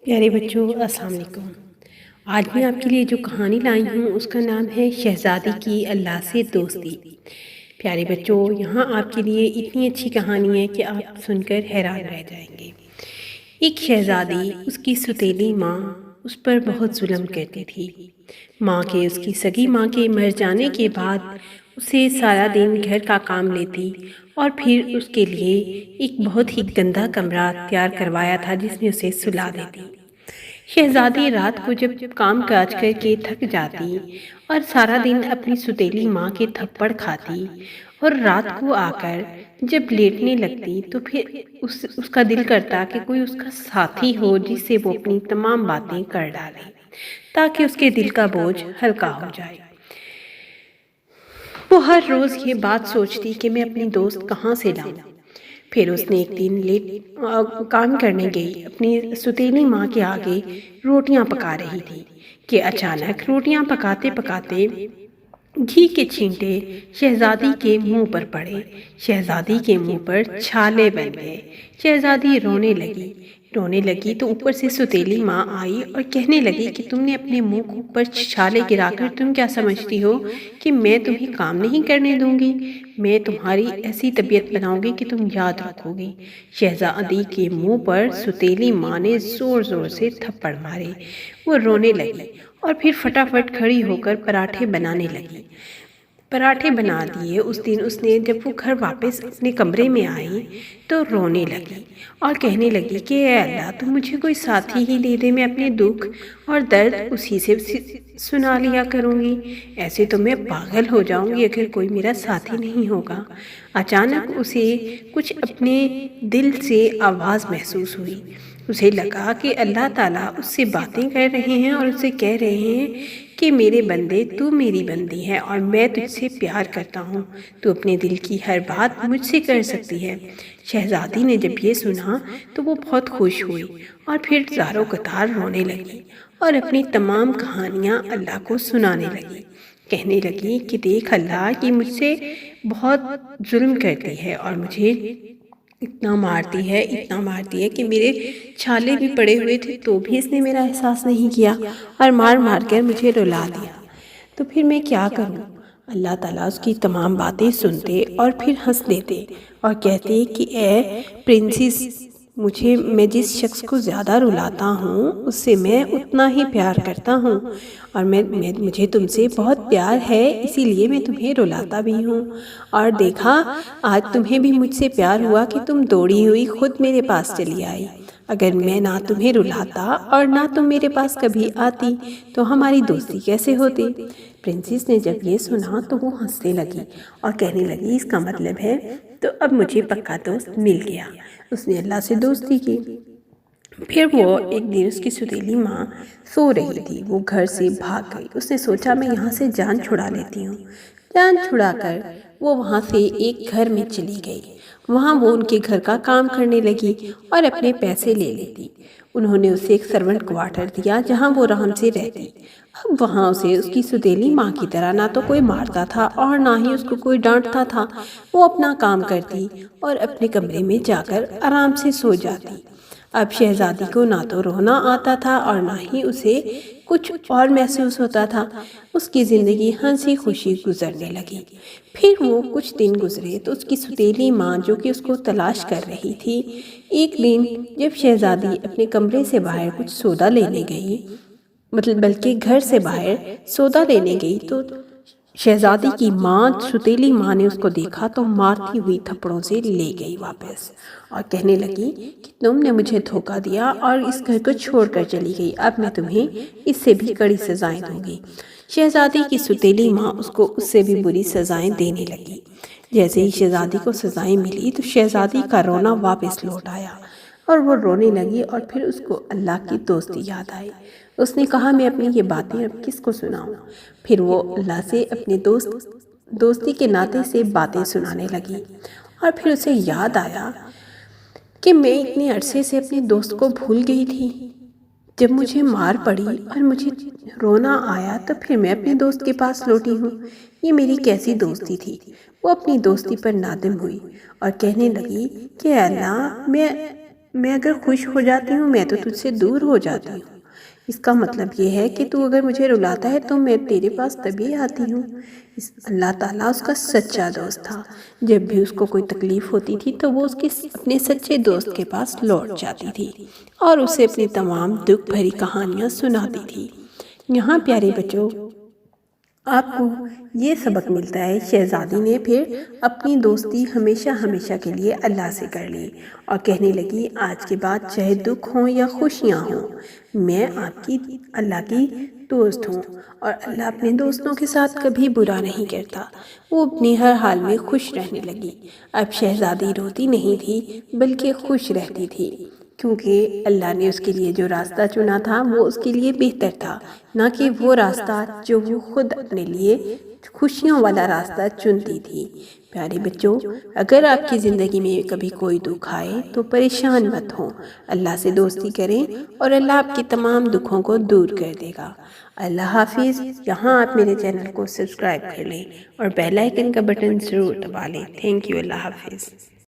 پیارے بچوں، السلام علیکم۔ آج میں آپ کے لیے جو کہانی لائی ہوں اس کا نام ہے شہزادی کی اللہ سے دوستی۔ پیارے بچوں، یہاں آپ کے لیے اتنی اچھی کہانی ہے کہ آپ سن کر حیران رہ جائیں گے۔ ایک شہزادی، اس کی ستیلی ماں اس پر بہت ظلم کرتی تھی۔ اس کی سگی ماں کے مر جانے کے بعد اسے سارا دن گھر کا کام لیتی اور پھر اس کے لیے ایک بہت ہی گندا کمرہ تیار کروایا تھا جس میں اسے سلا دیتی۔ شہزادی رات کو جب کام کاج کر کے تھک جاتی اور سارا دن اپنی ستیلی ماں کے تھپڑ کھاتی اور رات کو آ کر جب لیٹنے لگتی تو پھر اس کا دل کرتا کہ کوئی اس کا ساتھی ہو جس سے وہ اپنی تمام باتیں کر ڈالے تاکہ اس کے دل کا بوجھ ہلکا ہو جائے۔ وہ ہر روز یہ بات سوچتی کہ میں اپنی دوست کہاں سے لاؤں۔ پھر اس نے ایک دن کام کرنے گئی، اپنی ستیلی ماں کے آگے روٹیاں پکا رہی تھی کہ اچانک روٹیاں پکاتے پکاتے گھی کے چھینٹے شہزادی کے منہ پر پڑے۔ شہزادی کے منہ پر چھالے بن گئے۔ شہزادی رونے لگی تو اوپر سے ستیلی ماں آئی اور کہنے لگی کہ تم نے اپنے منہ کے اوپر چھالے گرا کر تم کیا سمجھتی ہو کہ میں تمہیں کام نہیں کرنے دوں گی؟ میں تمہاری ایسی طبیعت بناؤں گی کہ تم یاد رکھو گی۔ شہزادی کے منہ پر ستیلی ماں نے زور زور سے تھپڑ مارے۔ وہ رونے لگی اور پھر فٹافٹ کھڑی ہو کر پراٹھے بنانے لگی۔ پراٹھے بنا دیے۔ اس دن اس نے جب وہ گھر واپس اپنے کمرے میں آئی تو رونے لگی اور کہنے لگی کہ اے اللہ، تم مجھے کوئی ساتھی ہی دے دے، میں اپنے دکھ اور درد اسی سے سنا لیا کروں گی۔ ایسے تو میں پاگل ہو جاؤں گی اگر کوئی میرا ساتھی نہیں ہوگا۔ اچانک اسے کچھ اپنے دل سے آواز محسوس ہوئی۔ اسے لگا کہ اللہ تعالیٰ اس سے باتیں کر رہے ہیں اور اسے کہہ رہے ہیں کہ میرے بندے، تو میری بندی ہے اور میں تجھ سے پیار کرتا ہوں، تو اپنے دل کی ہر بات مجھ سے کر سکتی ہے۔ شہزادی نے جب یہ سنا تو وہ بہت خوش ہوئی اور پھر زاروں قطار رونے لگی اور اپنی تمام کہانیاں اللہ کو سنانے لگی۔ کہنے لگی کہ دیکھ اللہ، یہ مجھ سے بہت ظلم کرتی ہے اور مجھے اتنا مارتی ہے کہ میرے چھالے بھی پڑے ہوئے تھے تو بھی اس نے میرا احساس نہیں کیا اور مار مار کر مجھے رلا دیا۔ تو پھر میں کیا کروں؟ اللہ تعالیٰ اس کی تمام باتیں سنتے اور پھر ہنس دیتے اور کہتے کہ اے پرنسس، میں جس شخص کو زیادہ رلاتا ہوں اس سے میں اتنا ہی پیار کرتا ہوں، اور مجھے تم سے بہت پیار ہے، اسی لیے میں تمہیں رلاتا بھی ہوں۔ اور دیکھا، آج تمہیں بھی مجھ سے پیار ہوا کہ تم دوڑی ہوئی خود میرے پاس چلی آئی۔ اگر میں نہ تمہیں رلاتا اور نہ تم میرے پاس کبھی آتی تو ہماری دوستی کیسے ہوتی؟ پرنسس نے جب یہ سنا تو وہ ہنسنے لگی اور کہنے لگی اس کا مطلب ہے تو اب مجھے پکا دوست مل گیا۔ اس نے اللہ سے دوستی کی۔ پھر وہ ایک دن، اس کی ستیلی ماں سو رہی تھی، وہ گھر سے بھاگ گئی۔ اس نے سوچا میں یہاں سے جان چھڑا لیتی ہوں۔ جان چھڑا کر وہ وہاں سے ایک گھر میں چلی گئی۔ وہاں وہ ان کے گھر کا کام کرنے لگی اور اپنے پیسے لے لیتی۔ انہوں نے اسے ایک سرونٹ کوارٹر دیا جہاں وہ آرام سے رہتی۔ اب وہاں اسے اس کی ستیلی ماں کی طرح نہ تو کوئی مارتا تھا اور نہ ہی اس کو کوئی ڈانٹتا تھا۔ وہ اپنا کام کرتی اور اپنے کمرے میں جا کر آرام سے سو جاتی۔ اب شہزادی کو نہ تو رونا آتا تھا اور نہ ہی اسے کچھ اور محسوس ہوتا تھا۔ اس کی زندگی ہنسی خوشی گزرنے لگی۔ پھر وہ کچھ دن گزرے تو اس کی ستیلی ماں جو کہ اس کو تلاش کر رہی تھی، ایک دن جب شہزادی اپنے کمرے سے باہر کچھ سودا لینے گئی، بلکہ گھر سے باہر سودا لینے گئی، تو شہزادی کی ماں، ستیلی ماں نے اس کو دیکھا تو مارتی ہوئی تھپڑوں سے لے گئی واپس اور کہنے لگی کہ تم نے مجھے دھوکا دیا اور اس گھر کو چھوڑ کر چلی گئی، اب میں تمہیں اس سے بھی کڑی سزائیں دوں گی۔ شہزادی کی ستیلی ماں اس کو اس سے بھی بری سزائیں دینے لگی۔ جیسے ہی شہزادی کو سزائیں ملی تو شہزادی کا رونا واپس لوٹ آیا اور وہ رونے لگی اور پھر اس کو اللہ کی دوستی یاد آئی۔ اس نے کہا میں اپنی یہ باتیں اب کس کو سناؤں؟ پھر وہ اللہ سے اپنے دوستی کے ناطے سے باتیں سنانے لگی اور پھر اسے یاد آیا کہ میں اتنے عرصے سے اپنے دوست کو بھول گئی تھی۔ جب مجھے مار پڑی اور مجھے رونا آیا تو پھر میں اپنے دوست کے پاس لوٹی ہوں۔ یہ میری کیسی دوستی تھی؟ وہ اپنی دوستی پر نادم ہوئی اور کہنے لگی کہ اللہ، میں میں اگر خوش ہو جاتی ہوں میں تو تجھ سے دور ہو جاتی ہوں۔ اس کا مطلب یہ ہے کہ تو اگر مجھے رلاتا ہے تو میں تیرے پاس تبھی آتی ہوں۔ اللہ تعالیٰ اس کا سچا دوست تھا۔ جب بھی اس کو کوئی تکلیف ہوتی تھی تو وہ اس کے اپنے سچے دوست کے پاس لوٹ جاتی تھی اور اسے اپنی تمام دکھ بھری کہانیاں سناتی تھی۔ یہاں پیارے بچوں آپ کو یہ سبق ملتا ہے، شہزادی نے پھر اپنی دوستی ہمیشہ ہمیشہ کے لیے اللہ سے کر لی اور کہنے لگی آج کے بعد چاہے دکھ ہوں یا خوشیاں ہوں، میں آپ کی اللہ کی دوست ہوں اور اللہ اپنے دوستوں کے ساتھ کبھی برا نہیں کرتا۔ وہ اپنی ہر حال میں خوش رہنے لگی۔ اب شہزادی روتی نہیں تھی بلکہ خوش رہتی تھی، کیونکہ اللہ نے اس کے لیے جو راستہ چنا تھا وہ اس کے لیے بہتر تھا، نہ کہ وہ راستہ جو وہ خود اپنے لیے خوشیوں والا راستہ چنتی تھی۔ پیارے بچوں، اگر آپ کی زندگی میں کبھی کوئی دکھ آئے تو پریشان مت ہوں، اللہ سے دوستی کریں اور اللہ آپ کی تمام دکھوں کو دور کر دے گا۔ اللہ حافظ۔ یہاں آپ میرے چینل کو سبسکرائب کر لیں اور بیل آئیکن کا بٹن ضرور دبا لیں۔ Thank you. اللہ حافظ۔